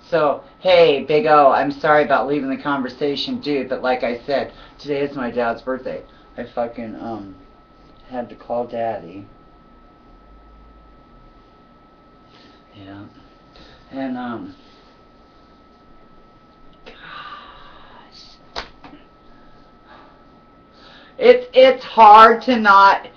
So, hey, Big O, I'm sorry about leaving the conversation, dude, but like I said, today is my dad's birthday. I fucking, had to call Daddy. Yeah. And, gosh. It's hard to not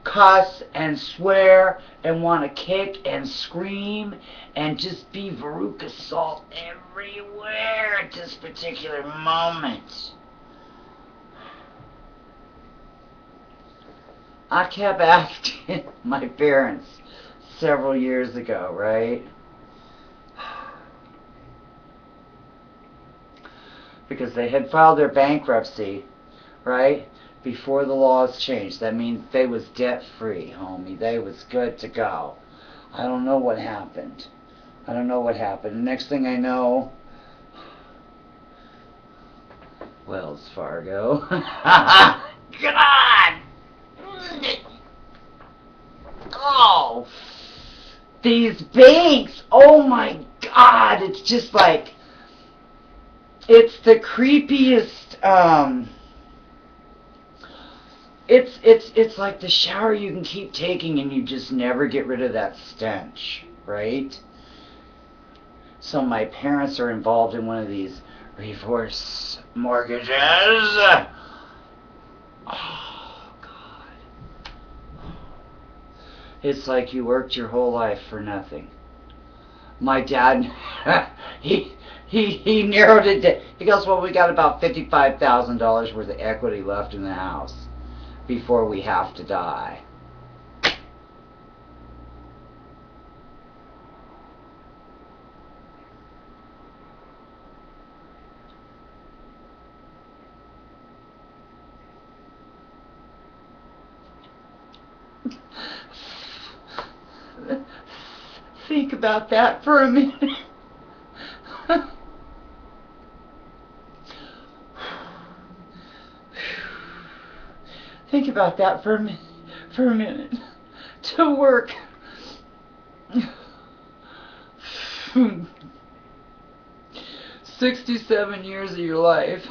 cuss and swear and want to kick and scream and just be Veruca Salt everywhere at this particular moment. I kept asking my parents several years ago, right? Because they had filed their bankruptcy, right? Before the laws changed. That means they was debt free, homie. They was good to go. I don't know what happened. I don't know what happened. The next thing I know, Wells Fargo. God! Oh! These banks! Oh my God! It's just like, it's the creepiest, it's like the shower you can keep taking and you just never get rid of that stench, right? So my parents are involved in one of these reverse mortgages. Oh God. It's like you worked your whole life for nothing. My dad, he narrowed it down. He goes, well, we got about $55,000 worth of equity left in the house before we have to die. Think about that for a minute. Think about that for a minute. To work 67 years of your life.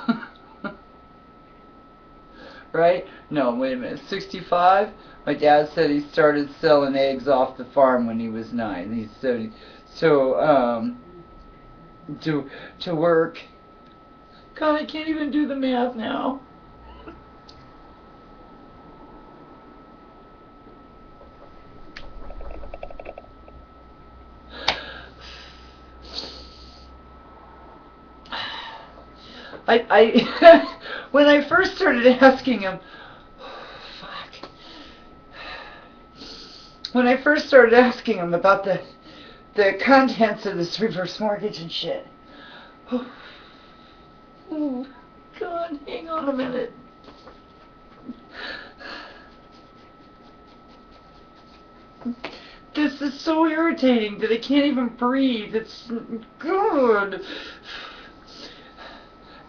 Right? No, wait a minute. 65? My dad said he started selling eggs off the farm when he was 9. He's 70. So, to work. God, I can't even do the math now. When I first started asking him, when I first started asking him about the contents of this reverse mortgage and shit. Oh, God, hang on a minute. This is so irritating that I can't even breathe. It's good.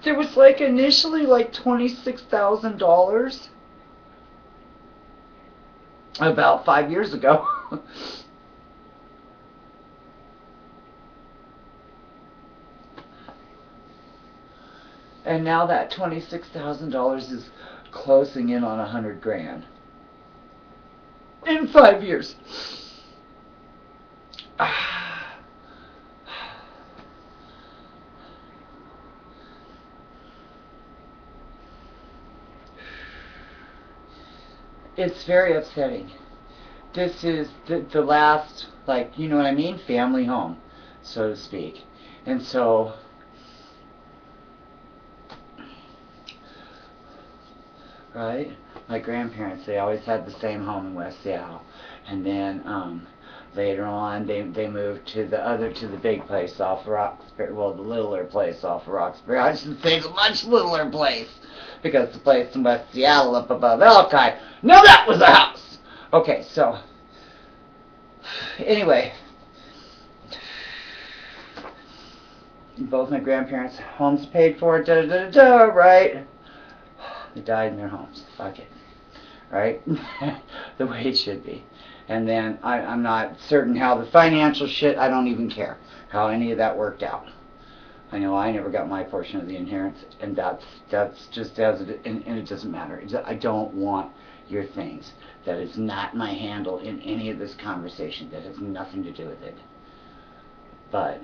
There was like initially like $26,000 about 5 years ago. And now that $26,000 is closing in on 100 grand. In 5 years. It's very upsetting. This is the last, like, you know what I mean? Family home, so to speak. And so, right? My grandparents, they always had the same home in West Seattle. And then, later on, they moved to the big place off of Roxbury, well, the littler place off of Roxbury. I should say the much littler place, because the place in West Seattle up above Elki, no, that was a house! Okay, so, anyway, both my grandparents' homes paid for, right? They died in their homes. Fuck it. Right? The way it should be. And then I'm not certain how the financial shit, I don't even care how any of that worked out. I know I never got my portion of the inheritance, and that's just as it, and it doesn't matter. I don't want your things. That is not my handle in any of this conversation. That has nothing to do with it. But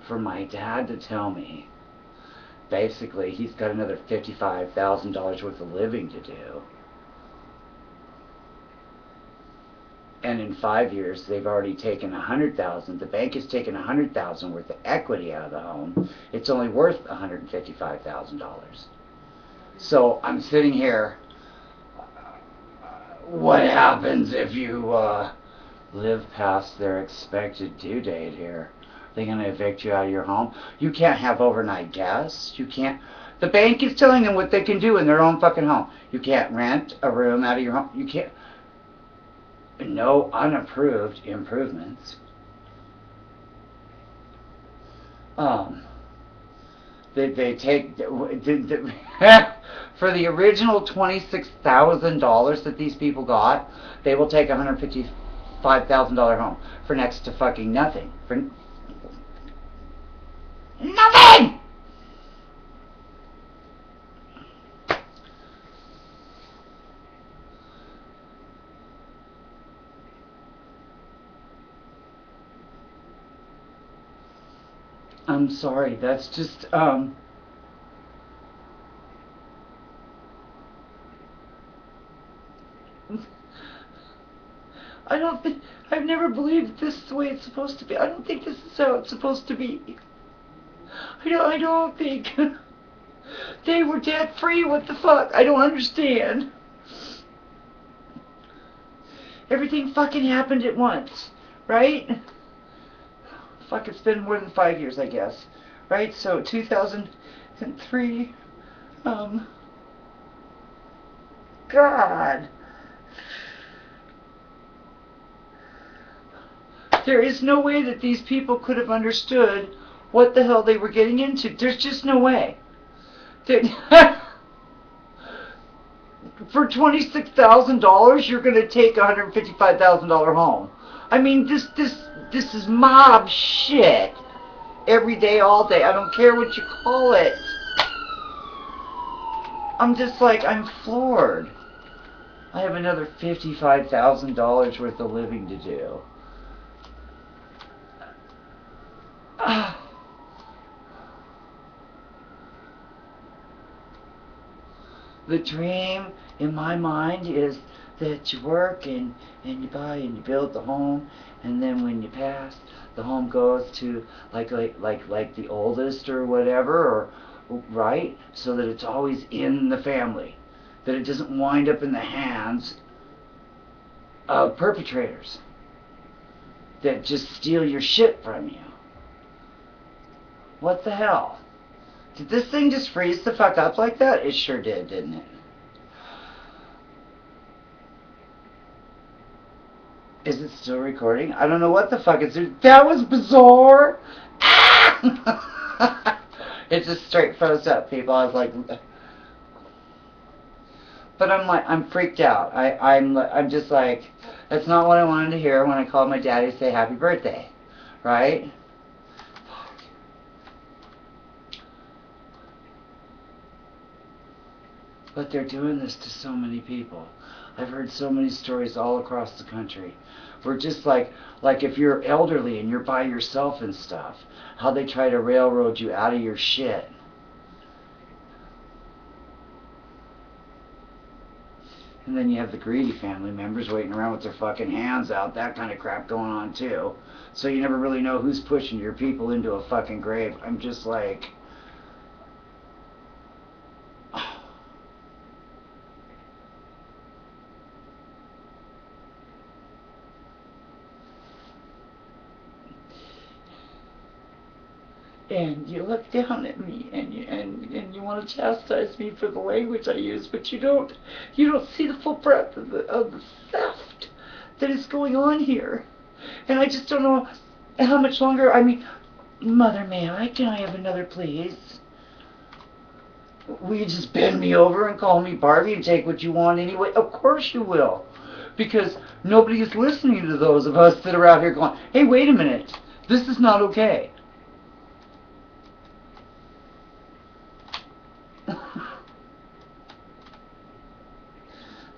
for my dad to tell me, basically, he's got another $55,000 worth of living to do. And in 5 years, they've already taken $100,000. The bank has taken $100,000 worth of equity out of the home. It's only worth $155,000. So I'm sitting here. What happens if you live past their expected due date here? Are they going to evict you out of your home? You can't have overnight guests. You can't. The bank is telling them what they can do in their own fucking home. You can't rent a room out of your home. You can't. No unapproved improvements. They take for the original $26,000 that these people got, they will take a $155,000 home for next to fucking nothing. For nothing. I'm sorry, that's just, I don't think, I've never believed this is the way it's supposed to be. I don't think this is how it's supposed to be. I don't think. They were debt free, what the fuck? I don't understand. Everything fucking happened at once, right? Fuck, it's been more than 5 years, I guess. Right? So, 2003, God. There is no way that these people could have understood what the hell they were getting into. There's just no way. For $26,000, you're going to take a $155,000 home. I mean, this is mob shit. Every day, all day. I don't care what you call it. I'm just like, I'm floored. I have another $55,000 worth of living to do. The dream in my mind is that you work and you buy and you build the home, and then when you pass, the home goes to like the oldest or whatever, or right, so that it's always in the family, that it doesn't wind up in the hands of perpetrators that just steal your shit from you. What the hell? Did this thing just freeze the fuck up like that? It sure did, didn't it? Is it still recording? I don't know what the fuck it's doing. That was bizarre! It just straight froze up, people. I was like... But I'm freaked out. I'm just like, that's not what I wanted to hear when I called my daddy to say happy birthday. Right? But they're doing this to so many people. I've heard so many stories all across the country. We're just like if you're elderly and you're by yourself and stuff, how they try to railroad you out of your shit. And then you have the greedy family members waiting around with their fucking hands out, that kind of crap going on too. So you never really know who's pushing your people into a fucking grave. I'm just like... And you look down at me and you want to chastise me for the language I use, but you don't see the full breadth of the theft that is going on here. And I just don't know how much longer. I mean, Mother, can I have another, please? Will you just bend me over and call me Barbie and take what you want anyway? Of course you will. Because nobody is listening to those of us that are out here going, hey, wait a minute, this is not okay.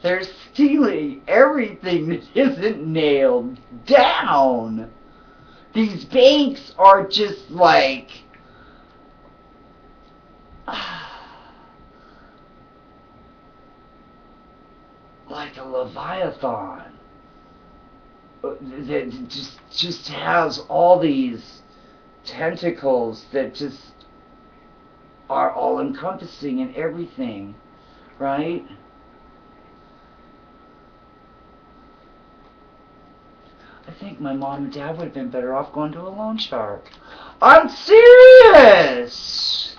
They're stealing everything that isn't nailed down. These banks are just like... like a leviathan that just has all these tentacles that just are all encompassing in everything, right? I think my mom and dad would have been better off going to a loan shark. I'm serious!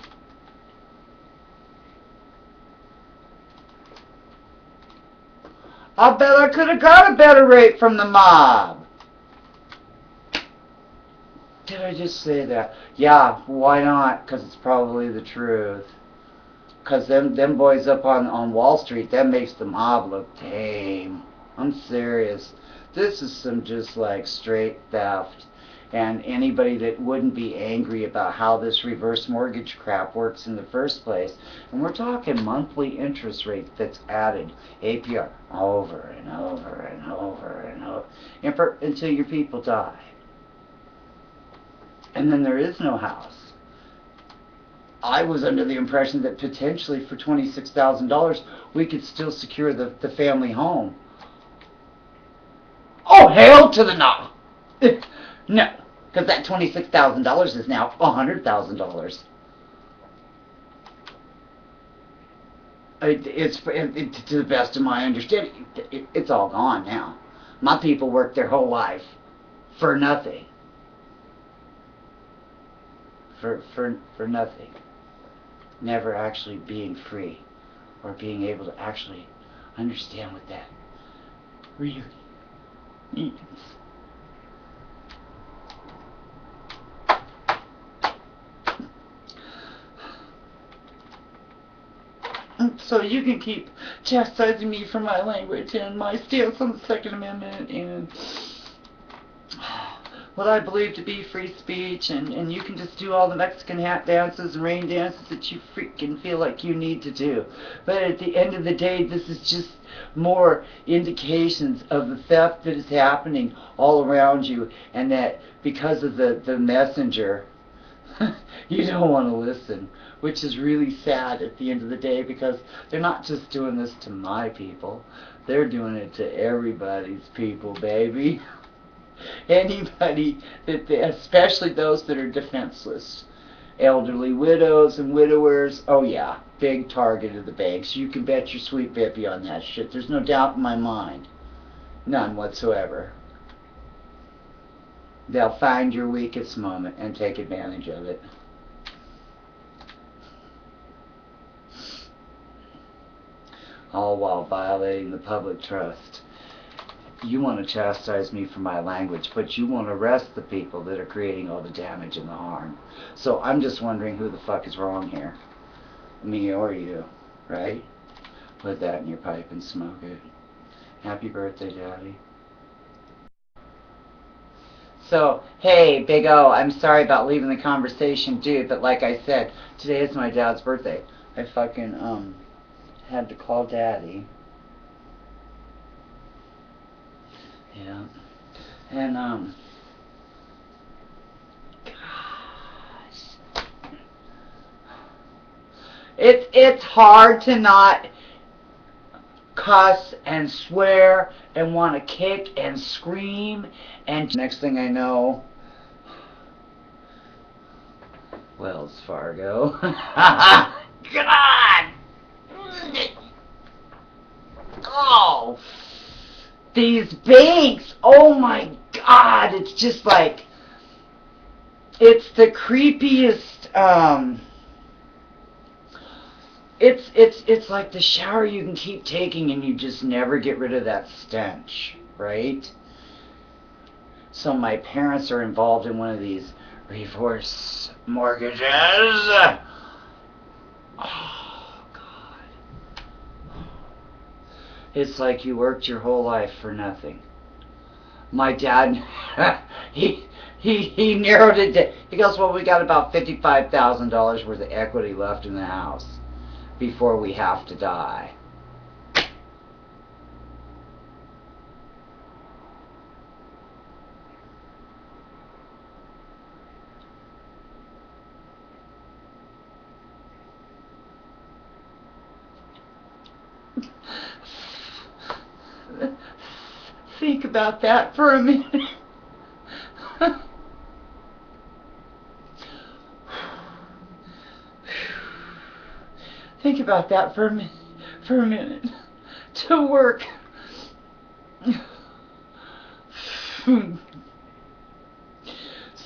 I bet I could have got a better rate from the mob. Did I just say that? Yeah, why not? Because it's probably the truth. Because them boys up on Wall Street, that makes the mob look tame. I'm serious. This is some just like straight theft. And anybody that wouldn't be angry about how this reverse mortgage crap works in the first place. And we're talking monthly interest rate that's added. APR over and over and over and over. Until your people die. And then there is no house. I was under the impression that potentially for $26,000 we could still secure the family home. Oh, hell to the no! No, because that $26,000 is now $100,000. It's to the best of my understanding, it's all gone now. My people worked their whole life for nothing. For nothing. Never actually being free or being able to actually understand what that really means. So you can keep chastising me for my language and my stance on the Second Amendment and what I believe to be free speech, and you can just do all the Mexican hat dances and rain dances that you freaking feel like you need to do. But at the end of the day, this is just more indications of the theft that is happening all around you, and that because of the messenger, you don't want to listen, which is really sad at the end of the day, because they're not just doing this to my people, they're doing it to everybody's people, baby. Anybody especially those that are defenseless, elderly widows and widowers. Oh yeah, big target of the banks. You can bet your sweet bippy on that shit. There's no doubt in my mind, none whatsoever. They'll find your weakest moment and take advantage of it. All while violating the public trust. You want to chastise me for my language, but you won't arrest the people that are creating all the damage and the harm. So I'm just wondering who the fuck is wrong here. Me or you, right? Put that in your pipe and smoke it. Happy birthday, Daddy. So, hey, Big O, I'm sorry about leaving the conversation, dude, but like I said, today is my dad's birthday. I fucking, had to call Daddy. Yeah. And, gosh. It's hard to not cuss and swear and want to kick and scream, and next thing I know, Wells Fargo. God! Oh! These banks, oh my God, it's just like, it's the creepiest, it's like the shower you can keep taking and you just never get rid of that stench, right? So my parents are involved in one of these reverse mortgages. Oh, God. It's like you worked your whole life for nothing. My dad, he narrowed it down. He goes, well, we got about $55,000 worth of equity left in the house before we have to die. Think about that for a minute. Think about that for a minute. For a minute. To work.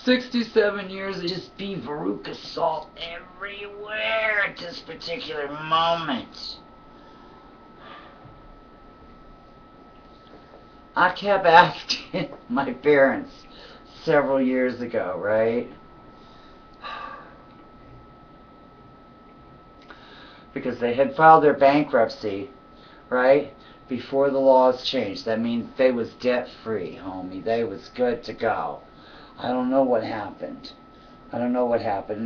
67 years of just be Veruca salt everywhere at this particular moment. I kept asking my parents several years ago, right? Because they had filed their bankruptcy, right? Before the laws changed. That means they was debt free, homie. They was good to go. I don't know what happened. I don't know what happened.